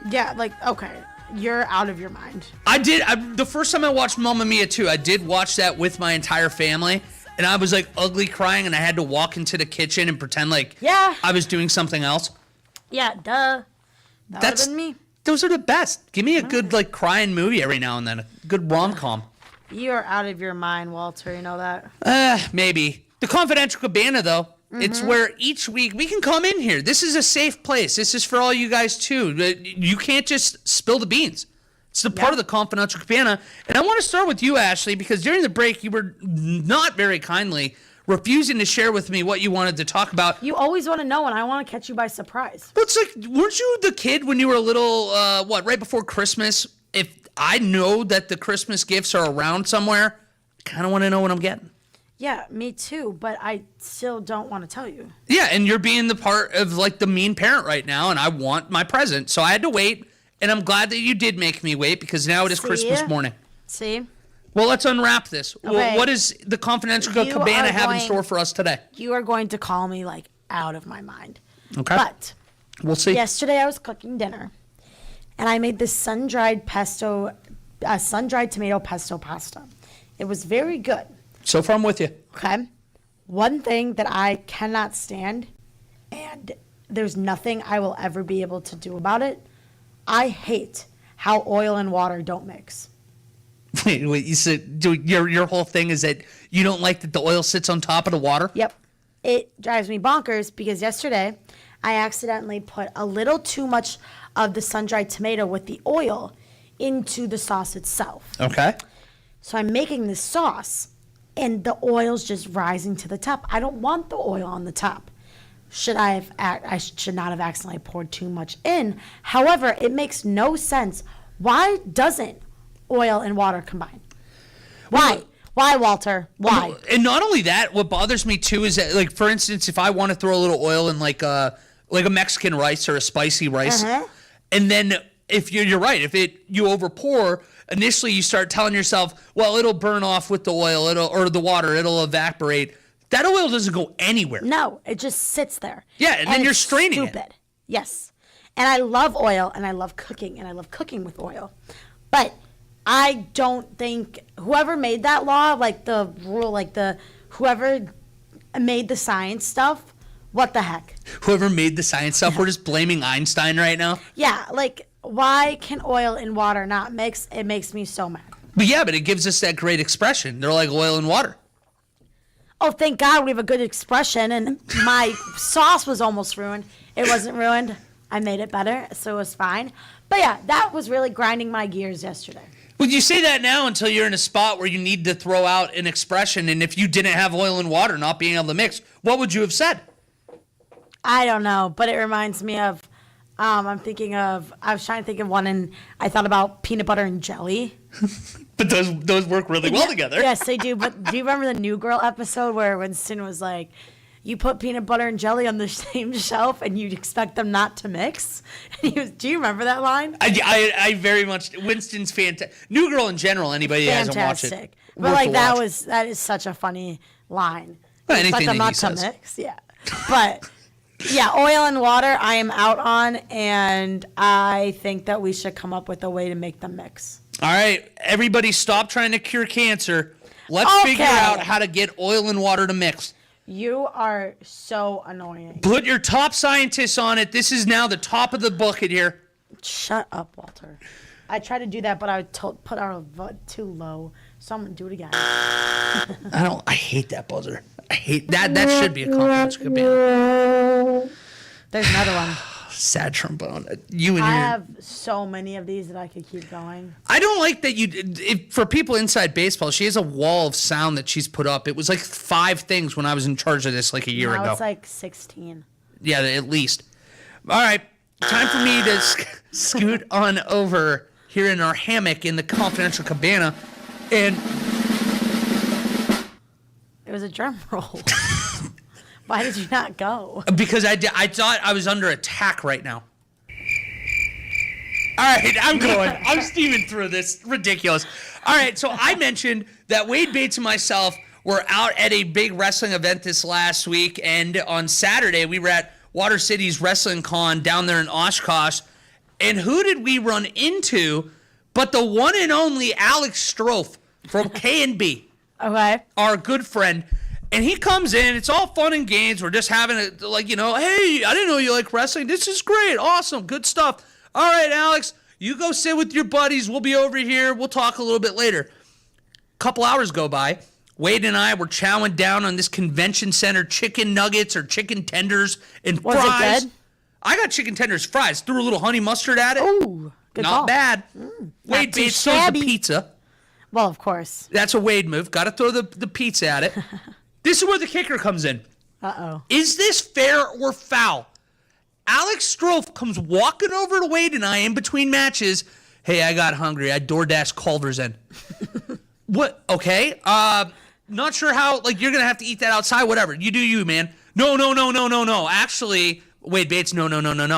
Yeah, okay. You're out of your mind. The first time I watched Mamma Mia 2, I did watch that with my entire family. And I was like ugly crying, and I had to walk into the kitchen and pretend like I was doing something else. Yeah, duh. That would've been me. Those are the best. Give me a good crying movie every now and then, a good rom-com. You're out of your mind, Walter. You know that? Maybe. The Confidential Cabana, though, it's where each week we can come in here. This is a safe place. This is for all you guys, too. You can't just spill the beans. It's the part of the Confidential Cabana. And I want to start with you, Ashley, because during the break, you were not very kindly refusing to share with me what you wanted to talk about. You always want to know, and I want to catch you by surprise. Well, it's like, weren't you the kid when you were a little, right before Christmas? If I know that the Christmas gifts are around somewhere, I kind of want to know what I'm getting. Yeah, me too, but I still don't want to tell you. Yeah, and you're being the part of, like, the mean parent right now, and I want my present. So I had to wait, and I'm glad that you did make me wait, because now it is Christmas morning. See? Well, let's unwrap this. Okay. What does the Confidential Cabana have in store for us today? You are going to call me, like, out of my mind. Okay. But we'll see. Yesterday I was cooking dinner, and I made this sun-dried tomato pesto pasta. It was very good. So far, I'm with you. Okay. One thing that I cannot stand, and there's nothing I will ever be able to do about it, I hate how oil and water don't mix. Wait, you said your whole thing is that you don't like that the oil sits on top of the water? Yep. It drives me bonkers because yesterday I accidentally put a little too much of the sun-dried tomato with the oil into the sauce itself. Okay. So I'm making this sauce, and the oil's just rising to the top. I don't want the oil on the top. I should not have accidentally poured too much in. However, it makes no sense. Why doesn't oil and water combine? Why? Why, Walter? Why? And not only that, what bothers me too is that, like, for instance, if I want to throw a little oil in like a Mexican rice or a spicy rice, and then if you're right, if you overpour, initially you start telling yourself, well, it'll burn off with the oil, or the water, it'll evaporate. That oil doesn't go anywhere. No, it just sits there. Yeah, and then you're straining it. Yes. And I love oil, and I love cooking, with oil. But I don't think whoever made that law, like the rule, whoever made the science stuff, what the heck? Whoever made the science stuff, we're just blaming Einstein right now. Yeah, like, why can oil and water not mix? It makes me so mad. But it gives us that great expression. They're like oil and water. Oh, thank God we have a good expression, and my sauce was almost ruined. It wasn't ruined. I made it better, so it was fine. But yeah, that was really grinding my gears yesterday. Well, you say that now until you're in a spot where you need to throw out an expression, and if you didn't have oil and water not being able to mix, what would you have said? I don't know, but it reminds me of, I was trying to think of one, and I thought about peanut butter and jelly. But those work really well together. Yes, they do. But do you remember the New Girl episode where Winston was like, you put peanut butter and jelly on the same shelf and you'd expect them not to mix? And do you remember that line? I very much, Winston's fantastic. New Girl in general, anybody that hasn't watched it. But like that is such a funny line. Well, expect them that not he to says. mix, yeah. But yeah, oil and water I am out on, and I think that we should come up with a way to make them mix. All right, everybody stop trying to cure cancer. Let's figure out how to get oil and water to mix. You are so annoying. Put your top scientists on it. This is now the top of the bucket here. Shut up, Walter. I tried to do that, but I put our vote too low, so I'm going to do it again. I hate that buzzer. I hate that. That should be a Confidential Cabana. There's another one. Sad trombone. You and I your... have so many of these that I could keep going. I don't like that for people inside baseball, she has a wall of sound that she's put up. It was like 5 things when I was in charge of this like a year ago. Now it's like 16. Yeah, at least. All right, time for me to scoot on over here in our hammock in the Confidential Cabana, and it was a drum roll. Why did you not go? Because I thought I was under attack right now. All right, I'm going. I'm steaming through this. Ridiculous. All right, so I mentioned that Wade Bates and myself were out at a big wrestling event this last week, and on Saturday we were at Water City's Wrestling Con down there in Oshkosh, and who did we run into but the one and only Alex Strofe from K&B. Okay. Our good friend. And he comes in, it's all fun and games. We're just having hey, I didn't know you like wrestling. This is great. Awesome. Good stuff. All right, Alex, you go sit with your buddies. We'll be over here. We'll talk a little bit later. couple hours go by. Wade and I were chowing down on this convention center chicken nuggets or chicken tenders and fries. Was it good? I got chicken tenders, fries. Threw a little honey mustard at it. Ooh, good Not call. bad. Wade Not too Bates throws the shabby. pizza. Well, of course. That's a Wade move. Got to throw the pizza at it. This is where the kicker comes in. Uh-oh. Is this fair or foul? Alex Strofe comes walking over to Wade and I in between matches. Hey, I got hungry. I DoorDash Culver's in. What? Okay. Not sure how, like, you're going to have to eat that outside, whatever. You do you, man. No. Actually, Wade Bates, no.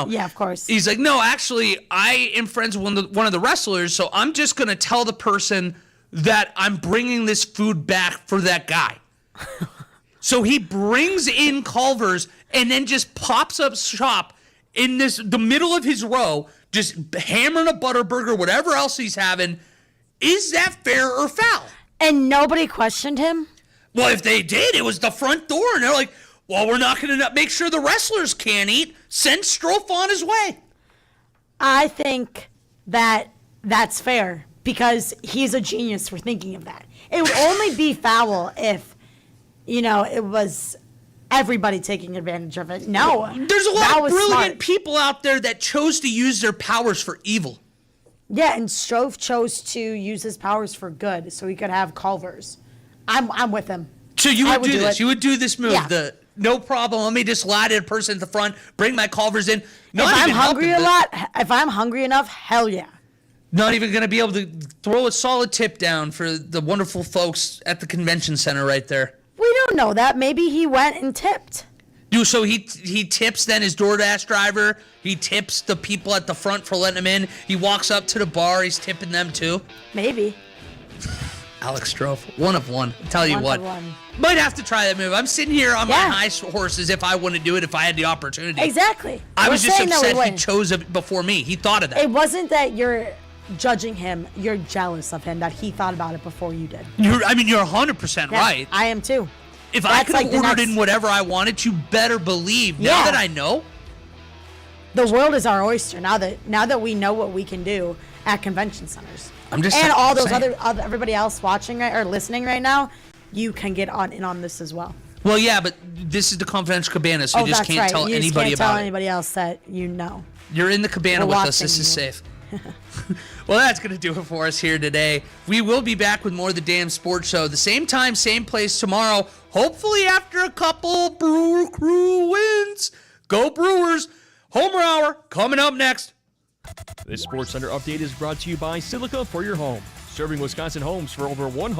Yeah, of course. He's like, no, actually, I am friends with one of the wrestlers, so I'm just going to tell the person that I'm bringing this food back for that guy. So he brings in Culver's and then just pops up shop in the middle of his row, just hammering a Butterburger, whatever else he's having. Is that fair or foul? And nobody questioned him? Well, if they did, it was the front door, and they're like, well, we're not going to make sure the wrestlers can't eat. Send Strofe on his way. I think that that's fair because he's a genius for thinking of that. It would only be foul if, it was everybody taking advantage of it. No. There's a lot of brilliant smart. people out there that chose to use their powers for evil. Yeah, and Strofe chose to use his powers for good so he could have Culver's. I'm with him. So you would do this. it. You would do this move. Yeah. No problem. Let me just slide in a person at the front, bring my Culver's in. If I'm hungry if I'm hungry enough, hell yeah. Not even going to be able to throw a solid tip down for the wonderful folks at the convention center right there. We don't know that. Maybe he went and tipped. Dude, so he tips then his DoorDash driver. He tips the people at the front for letting him in. He walks up to the bar. He's tipping them too. Maybe. Alex Strofe, one of one. I'll tell you One what. of one. Might have to try that move. I'm sitting here on my high horse as if I wouldn't do it if I had the opportunity. Exactly. I was just saying that we upset he wouldn't. chose it before me. He thought of that. It wasn't that you're judging him. You're jealous of him that he thought about it before you did. You're 100% Yeah, right. I am too. If I That's could have like the ordered next- in whatever I wanted, you better believe. Now Yeah. that I know, The world is our oyster now that we know what we can do at convention centers. I'm just and all those saying. other everybody else watching or listening right now, you can get in on this as well. Well, yeah, but this is the confidential cabana, so you just that's can't right. tell you just anybody can't tell about it. anybody else that you know. You're in the cabana We're with us. This watching is you. safe. Well, that's going to do it for us here today. We will be back with more of the Damn Sports Show. The same time, same place tomorrow. Hopefully after a couple Brewer Crew wins. Go Brewers. Homer Hour coming up next. This SportsCenter update is brought to you by Silica for your home, serving Wisconsin homes for over 100